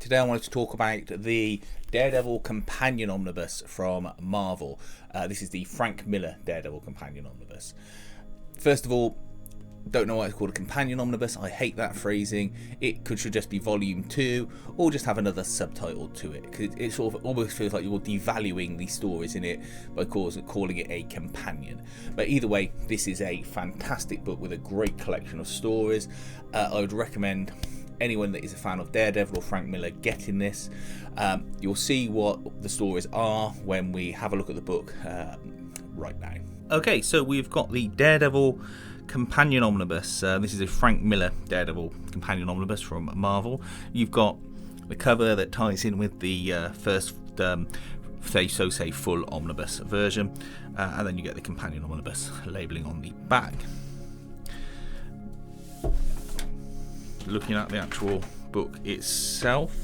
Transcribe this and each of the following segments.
Today I wanted to talk about the Daredevil Companion Omnibus from Marvel. This is the Frank Miller Daredevil Companion Omnibus. First of all, don't know why it's called a Companion Omnibus. I hate that phrasing. It should just be Volume 2 or just have another subtitle to it. Cause it sort of almost feels like you're devaluing the stories in it by calling it a companion. But either way, this is a fantastic book with a great collection of stories. I would recommend anyone that is a fan of Daredevil or Frank Miller getting this. You'll see what the stories are when we have a look at the book right now. Okay, so we've got the Daredevil Companion Omnibus. This is a Frank Miller Daredevil Companion Omnibus from Marvel. You've got the cover that ties in with the first say full omnibus version, and then you get the Companion Omnibus labelling on the back. Looking at the actual book itself,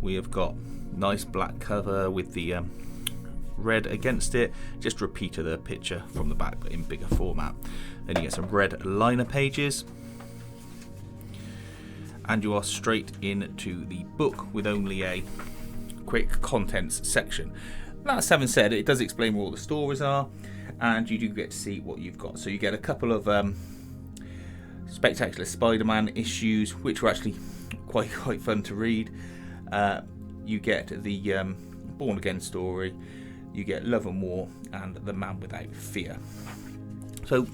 we have got nice black cover with the red against it, just a repeat of the picture from the back but in bigger format. Then you get some red liner pages, and you are straight into the book with only a quick contents section. That having said, it does explain where all the stories are, and you do get to see what you've got. So you get a couple of Spectacular Spider-Man issues, which were actually quite fun to read. You get the Born Again story, you get Love and War, and The Man Without Fear. So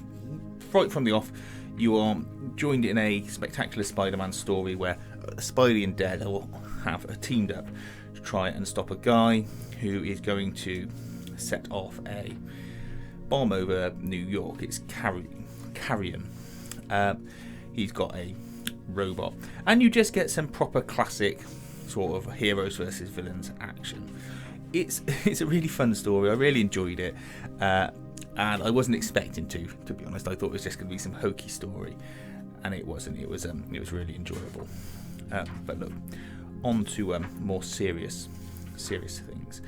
right from the off, you are joined in a Spectacular Spider-Man story where Spidey and Daredevil have teamed up to try and stop a guy who is going to set off a bomb over New York. It's Carrion. He's got a robot, and you just get some proper classic sort of heroes versus villains action. It's a really fun story. I really enjoyed it, and I wasn't expecting to be honest. I thought it was just going to be some hokey story, and it wasn't. It was really enjoyable. But look, on to more serious things.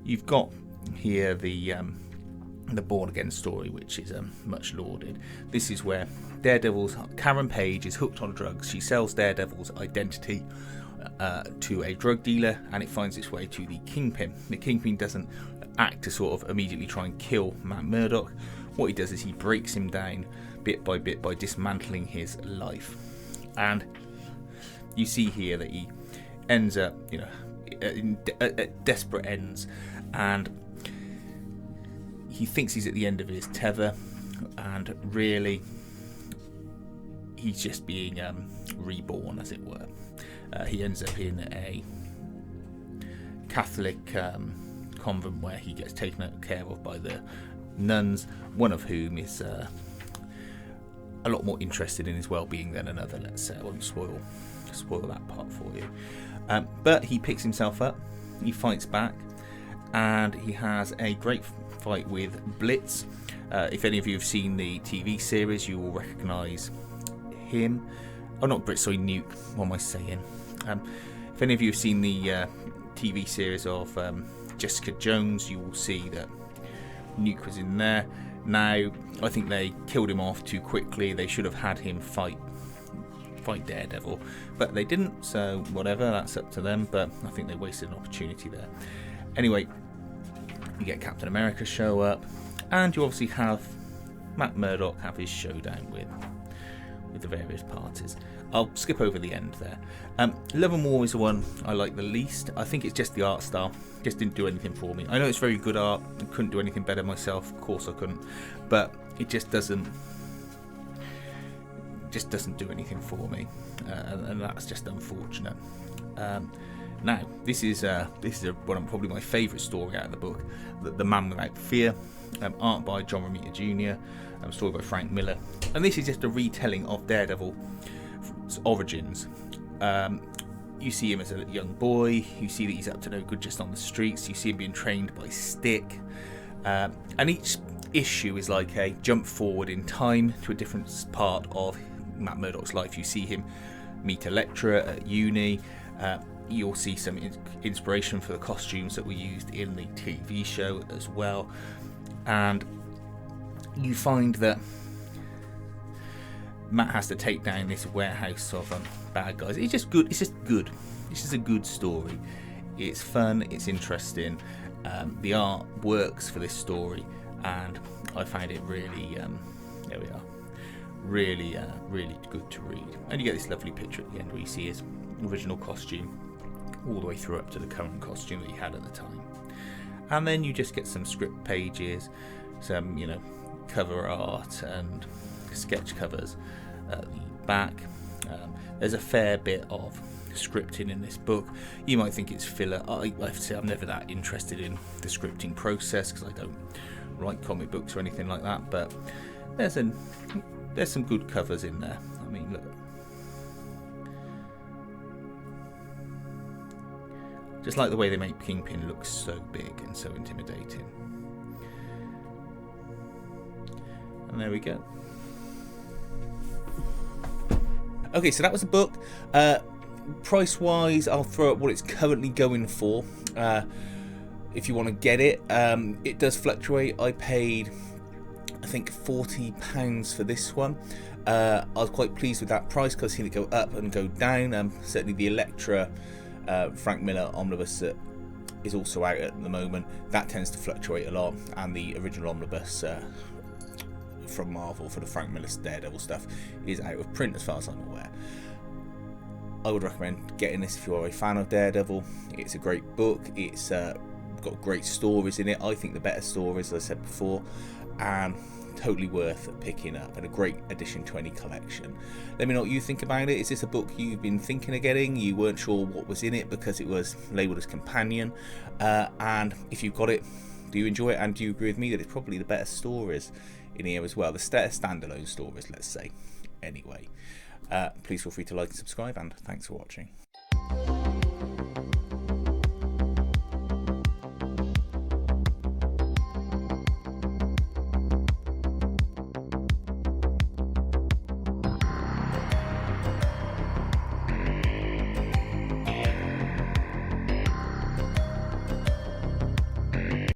You've got here the Born Again story, which is much lauded. This is where Daredevil's Karen Page is hooked on drugs. She sells Daredevil's identity to a drug dealer, and it finds its way to the Kingpin. The Kingpin doesn't act to sort of immediately try and kill Matt Murdock. What he does is he breaks him down bit by bit by dismantling his life, and you see here that he ends up, at desperate ends, and he thinks he's at the end of his tether, and really he's just being reborn, as it were. He ends up in a Catholic convent where he gets taken care of by the nuns, one of whom is a lot more interested in his well-being than another. Let's say I won't spoil that part for you. But he picks himself up, he fights back, and he has a great fight with Blitz. If any of you have seen the TV series, you will recognise him. Oh, not Blitz, sorry, Nuke. What am I saying? If any of you have seen the TV series of Jessica Jones, you will see that Nuke was in there. Now, I think they killed him off too quickly. They should have had him fight Daredevil, but they didn't, so whatever, that's up to them, but I think they wasted an opportunity there. Anyway, you get Captain America show up, and you obviously have Matt Murdock have his showdown with the various parties. I'll skip over the end there. Love and War is the one I like the least. I think it's just the art style. Just didn't do anything for me. I know it's very good art. I couldn't do anything better myself. Of course I couldn't. But it just doesn't do anything for me. And that's just unfortunate. Now, this is one of probably my favourite story out of the book, The Man Without Fear, art by John Romita Jr., story by Frank Miller, and this is just a retelling of Daredevil's origins. You see him as a young boy, you see that he's up to no good just on the streets, you see him being trained by Stick, and each issue is like a jump forward in time to a different part of Matt Murdock's life. You see him meet a lecturer at uni. You'll see some inspiration for the costumes that were used in the TV show as well, and you find that Matt has to take down this warehouse of bad guys. It's just good. It's just good. It's just a good story. It's fun. It's interesting. The art works for this story, and I find it really, there we are, really, really good to read. And you get this lovely picture at the end where you see his original costume all the way through up to the current costume that he had at the time. And then you just get some script pages, some, you know, cover art and sketch covers at the back. There's a fair bit of scripting in this book. You might think it's filler. I have to say I'm never that interested in the scripting process because I don't write comic books or anything like that, but there's some good covers in there. I mean, look, just like the way they make Kingpin look so big and so intimidating. And there we go. Okay, so that was the book. Price wise, I'll throw up what it's currently going for. If you want to get it, it does fluctuate. I paid, I think, £40 for this one. I was quite pleased with that price because I've seen it go up and go down. Certainly the Elektra Frank Miller Omnibus that is also out at the moment, that tends to fluctuate a lot, and the original Omnibus from Marvel for the Frank Miller's Daredevil stuff is out of print as far as I'm aware. I would recommend getting this if you are a fan of Daredevil. It's a great book. It's got great stories in it. I think the better stories, as I said before, and totally worth picking up and a great addition to any collection. Let me know what you think about it. Is this a book you've been thinking of getting? You weren't sure what was in it because it was labelled as companion, and if you've got it, do you enjoy it, and do you agree with me that it's probably the better stories in here as well, the standalone stories, let's say. Anyway, please feel free to like and subscribe, and thanks for watching.